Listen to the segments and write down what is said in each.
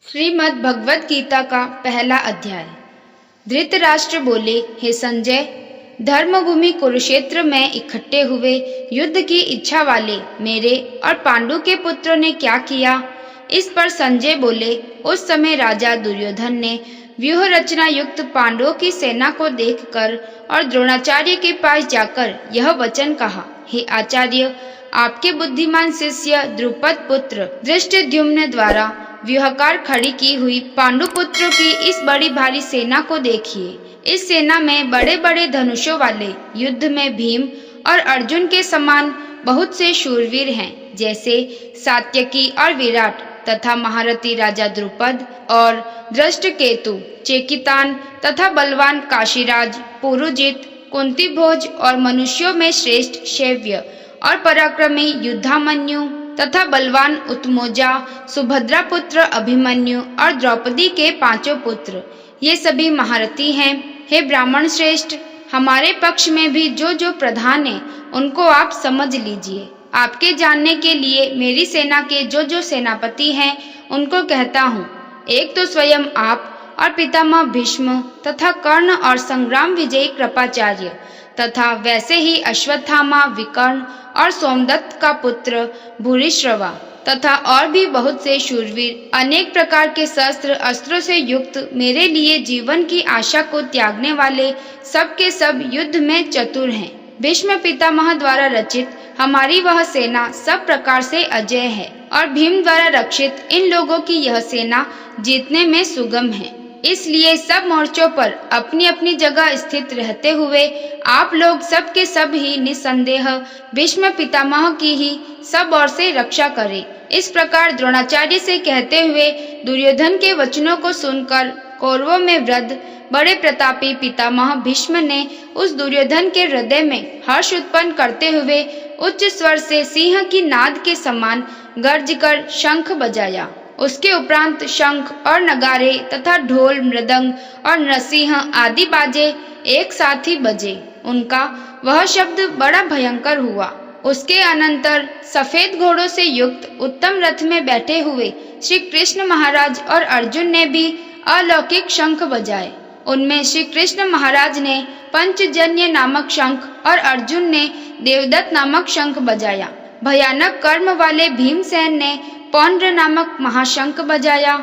श्रीमद् भगवत गीता का पहला अध्याय। धृतराष्ट्र बोले, हे संजय, धर्मभूमि कुरुक्षेत्र में इकट्ठे हुए युद्ध की इच्छा वाले मेरे और पांडु के पुत्रों ने क्या किया? इस पर संजय बोले, उस समय राजा दुर्योधन ने व्यूह रचना युक्त पांडवों की सेना को देखकर और द्रोणाचार्य के पास जाकर यह वचन कहा, हे आचार्य, आपके बुद्धिमान शिष्य द्रुपद पुत्र धृष्टद्युम्न द्वारा व्यूहकार खड़ी की हुई पांडुपुत्रों की इस बड़ी भारी सेना को देखिए। इस सेना में बड़े बड़े धनुषों वाले युद्ध में भीम और अर्जुन के समान बहुत से शूरवीर हैं, जैसे सात्यकी और विराट तथा महारथी राजा द्रुपद और दृष्टकेतु, चेकितान तथा बलवान काशीराज, पुरुजित, कुंतीभोज और मनुष्यों में श्रेष्ठ शैव्य और पराक्रमी युद्धामन्यु तथा बलवान उत्मोजा, सुभद्रा पुत्र अभिमन्यु और द्रौपदी के पांचों पुत्र, ये सभी महारथी हैं। हे ब्राह्मण श्रेष्ठ, हमारे पक्ष में भी जो जो प्रधान है उनको आप समझ लीजिए। आपके जानने के लिए मेरी सेना के जो जो सेनापति हैं उनको कहता हूँ। एक तो स्वयं आप और पितामह भीष्म तथा कर्ण और संग्राम विजयी कृपाचार्य तथा वैसे ही अश्वत्थामा, विकर्ण और सोमदत्त का पुत्र भूरिश्रवा तथा और भी बहुत से शूरवीर अनेक प्रकार के शस्त्र अस्त्रों से युक्त मेरे लिए जीवन की आशा को त्यागने वाले सब के सब युद्ध में चतुर हैं। भीष्म पितामह द्वारा रचित हमारी वह सेना सब प्रकार से अजय है और भीम द्वारा रक्षित इन लोगों की यह सेना जीतने में सुगम है। इसलिए सब मोर्चों पर अपनी अपनी जगह स्थित रहते हुए आप लोग सब के सब ही निसंदेह भीष्म पितामह की ही सब ओर से रक्षा करें। इस प्रकार द्रोणाचार्य से कहते हुए दुर्योधन के वचनों को सुनकर कौरवों में वृद्ध बड़े प्रतापी पितामह भीष्म ने उस दुर्योधन के हृदय में हर्ष उत्पन्न करते हुए उच्च स्वर से सिंह की नाद के समान गर्ज कर शंख बजाया। उसके उपरांत शंख और नगारे तथा ढोल, मृदंग और नरसिंह आदि बाजे एक साथ ही बजे। उनका वह शब्द बड़ा भयंकर हुआ। उसके अनंतर सफेद घोड़ों से युक्त उत्तम रथ में बैठे हुए श्री कृष्ण महाराज और अर्जुन ने भी अलौकिक शंख बजाए। उनमें श्री कृष्ण महाराज ने पंचजन्य नामक शंख और अर्जुन ने देवदत्त नामक शंख बजाया। भयानक कर्म वाले भीमसेन ने पौंड्र नामक महाशंख बजाया।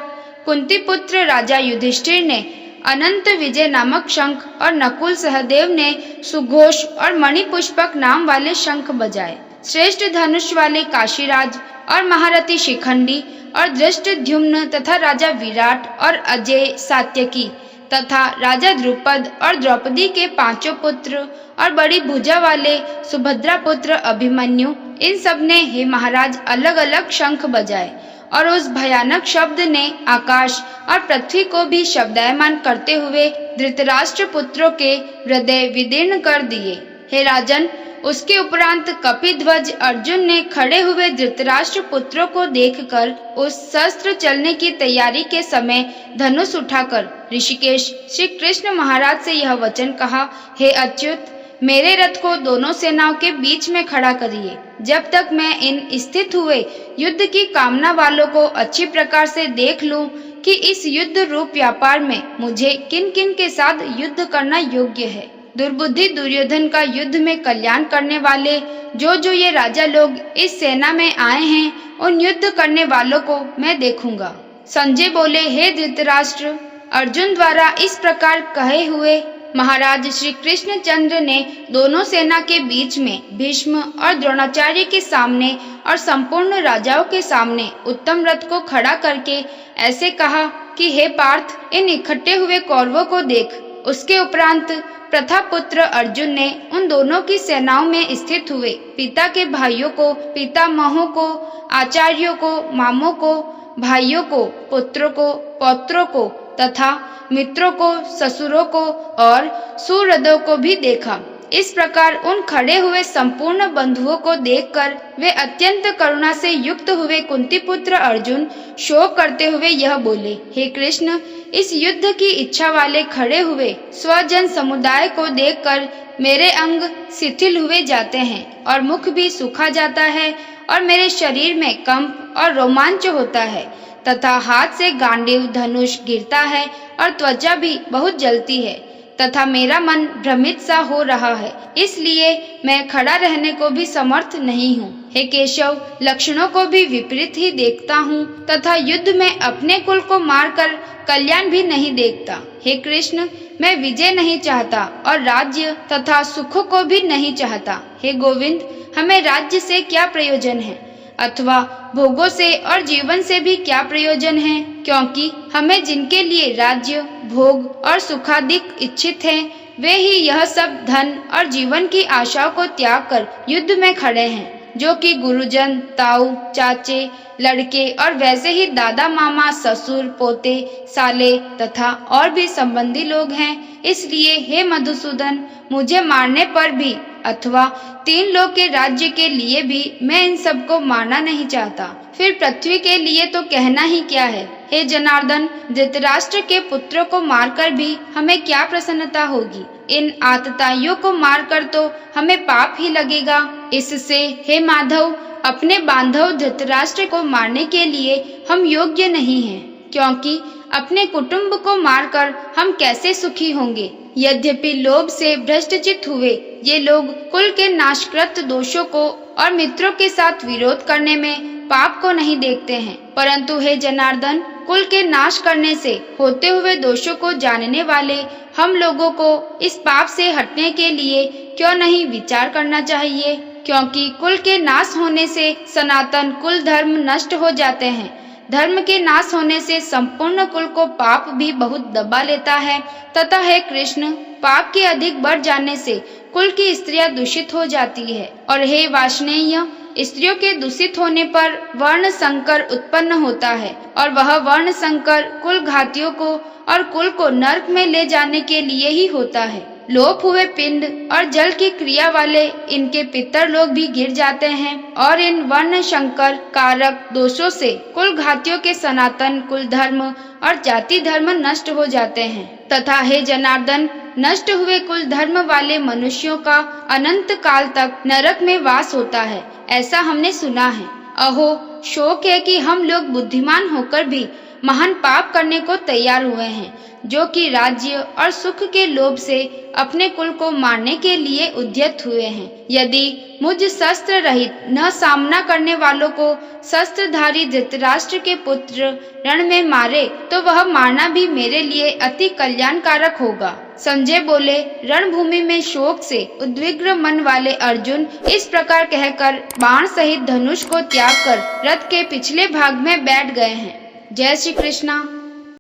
कुंती पुत्र राजा युधिष्ठिर ने अनंत विजय नामक शंख और नकुल सहदेव ने सुघोष और मणिपुष्पक नाम वाले शंख बजाए। श्रेष्ठ धनुष वाले काशीराज और महारथी शिखंडी और धृष्टद्युम्न तथा राजा विराट और अजय, सात्यकी तथा राजा द्रुपद और द्रौपदी के पांचों पुत्र और बड़ी भुजा वाले सुभद्रा पुत्र अभिमन्यु, इन सब ने हे महाराज अलग अलग शंख बजाए और उस भयानक शब्द ने आकाश और पृथ्वी को भी शब्दायमान करते हुए धृतराष्ट्र पुत्रों के हृदय विदीर्ण कर दिए। हे राजन, उसके उपरांत कपिध्वज अर्जुन ने खड़े हुए धृतराष्ट्र पुत्रों को देखकर उस शस्त्र चलने की तैयारी के समय धनुष उठाकर ऋषिकेश श्री कृष्ण महाराज से यह वचन कहा, हे अच्युत, मेरे रथ को दोनों सेनाओं के बीच में खड़ा करिए, जब तक मैं इन स्थित हुए युद्ध की कामना वालों को अच्छी प्रकार से देख लूं कि इस युद्ध रूप व्यापार में मुझे किन किन के साथ युद्ध करना योग्य है। दुर्बुद्धि दुर्योधन का युद्ध में कल्याण करने वाले जो जो ये राजा लोग इस सेना में आए हैं, उन युद्ध करने वालों को मैं देखूंगा। संजय बोले, हे धृतराष्ट्र, अर्जुन द्वारा इस प्रकार कहे हुए महाराज श्री कृष्णचंद्र ने दोनों सेना के बीच में भीष्म और द्रोणाचार्य के सामने और संपूर्ण राजाओं के सामने उत्तम रथ को खड़ा करके ऐसे कहा कि हे पार्थ, इन इकट्ठे हुए कौरवों को देख। उसके उपरांत प्रथापुत्र अर्जुन ने उन दोनों की सेनाओं में स्थित हुए पिता के भाइयों को, पितामहों को, आचार्यों को, मामों को, भाइयों को, पुत्रों को, पौत्रों को तथा मित्रों को, ससुरों को और सुहृदों को भी देखा। इस प्रकार उन खड़े हुए संपूर्ण बंधुओं को देखकर वे अत्यंत करुणा से युक्त हुए कुंती पुत्र अर्जुन शोक करते हुए यह बोले, हे कृष्ण, इस युद्ध की इच्छा वाले खड़े हुए स्वजन समुदाय को देखकर मेरे अंग शिथिल हुए जाते हैं और मुख भी सूखा जाता है और मेरे शरीर में कंप और रोमांच होता है तथा हाथ से गांडीव धनुष गिरता है और त्वचा भी बहुत जलती है तथा मेरा मन भ्रमित सा हो रहा है, इसलिए मैं खड़ा रहने को भी समर्थ नहीं हूँ। हे केशव, लक्षणों को भी विपरीत ही देखता हूँ तथा युद्ध में अपने कुल को मारकर कल्याण भी नहीं देखता। हे कृष्ण, मैं विजय नहीं चाहता और राज्य तथा सुखों को भी नहीं चाहता। हे गोविंद, हमें राज्य से क्या प्रयोजन है अथवा भोगों से और जीवन से भी क्या प्रयोजन है, क्योंकि हमें जिनके लिए राज्य भोग और सुखाधिक इच्छित हैं, वे ही यह सब धन और जीवन की आशाओं को त्याग कर युद्ध में खड़े हैं, जो कि गुरुजन, ताऊ, चाचे, लड़के और वैसे ही दादा, मामा, ससुर, पोते, साले तथा और भी संबंधी लोग हैं। इसलिए हे मधुसूदन, मुझे मारने पर भी अथवा 3 लोक के राज्य के लिए भी मैं इन सबको मारना नहीं चाहता। फिर पृथ्वी के लिए तो कहना ही क्या है। हे जनार्दन, धृतराष्ट्र के पुत्रों को मारकर भी हमें क्या प्रसन्नता होगी। इन आतताइयों को मारकर तो हमें पाप ही लगेगा। इससे हे माधव, अपने बांधव धृतराष्ट्र को मारने के लिए हम योग्य नहीं हैं, क्योंकि अपने कुटुंब को मारकर हम कैसे सुखी होंगे। यद्यपि लोभ से भ्रष्टचित्त हुए ये लोग कुल के नाशकृत दोषों को और मित्रों के साथ विरोध करने में पाप को नहीं देखते हैं, परंतु हे जनार्दन, कुल के नाश करने से होते हुए दोषों को जानने वाले हम लोगों को इस पाप से हटने के लिए क्यों नहीं विचार करना चाहिए, क्योंकि कुल के नाश होने से सनातन कुल धर्म नष्ट हो जाते हैं। धर्म के नाश होने से संपूर्ण कुल को पाप भी बहुत दबा लेता है तथा हे कृष्ण, पाप के अधिक बढ़ जाने से कुल की स्त्रियां दूषित हो जाती है और हे वार्ष्णेय, स्त्रियों के दूषित होने पर वर्ण संकर उत्पन्न होता है और वह वर्ण संकर कुल घातियों को और कुल को नरक में ले जाने के लिए ही होता है। लोप हुए पिंड और जल की क्रिया वाले इनके पितर लोग भी गिर जाते हैं और इन वर्ण शंकर कारक दोषों से कुल घातियों के सनातन कुल धर्म और जाति धर्म नष्ट हो जाते हैं तथा हे जनार्दन, नष्ट हुए कुल धर्म वाले मनुष्यों का अनंत काल तक नरक में वास होता है, ऐसा हमने सुना है। अहो, शोक है कि हम लोग बुद्धिमान होकर भी महान पाप करने को तैयार हुए हैं, जो कि राज्य और सुख के लोभ से अपने कुल को मारने के लिए उद्यत हुए हैं। यदि मुझ शस्त्र रहित न सामना करने वालों को शस्त्रधारी धृतराष्ट्र के पुत्र रण में मारे तो वह मारना भी मेरे लिए अति कल्याणकारक होगा। संजय बोले, रणभूमि में शोक से उद्विग्न मन वाले अर्जुन इस प्रकार कहकर बाण सहित धनुष को त्याग कर रथ के पिछले भाग में बैठ गए हैं। जय श्री कृष्णा।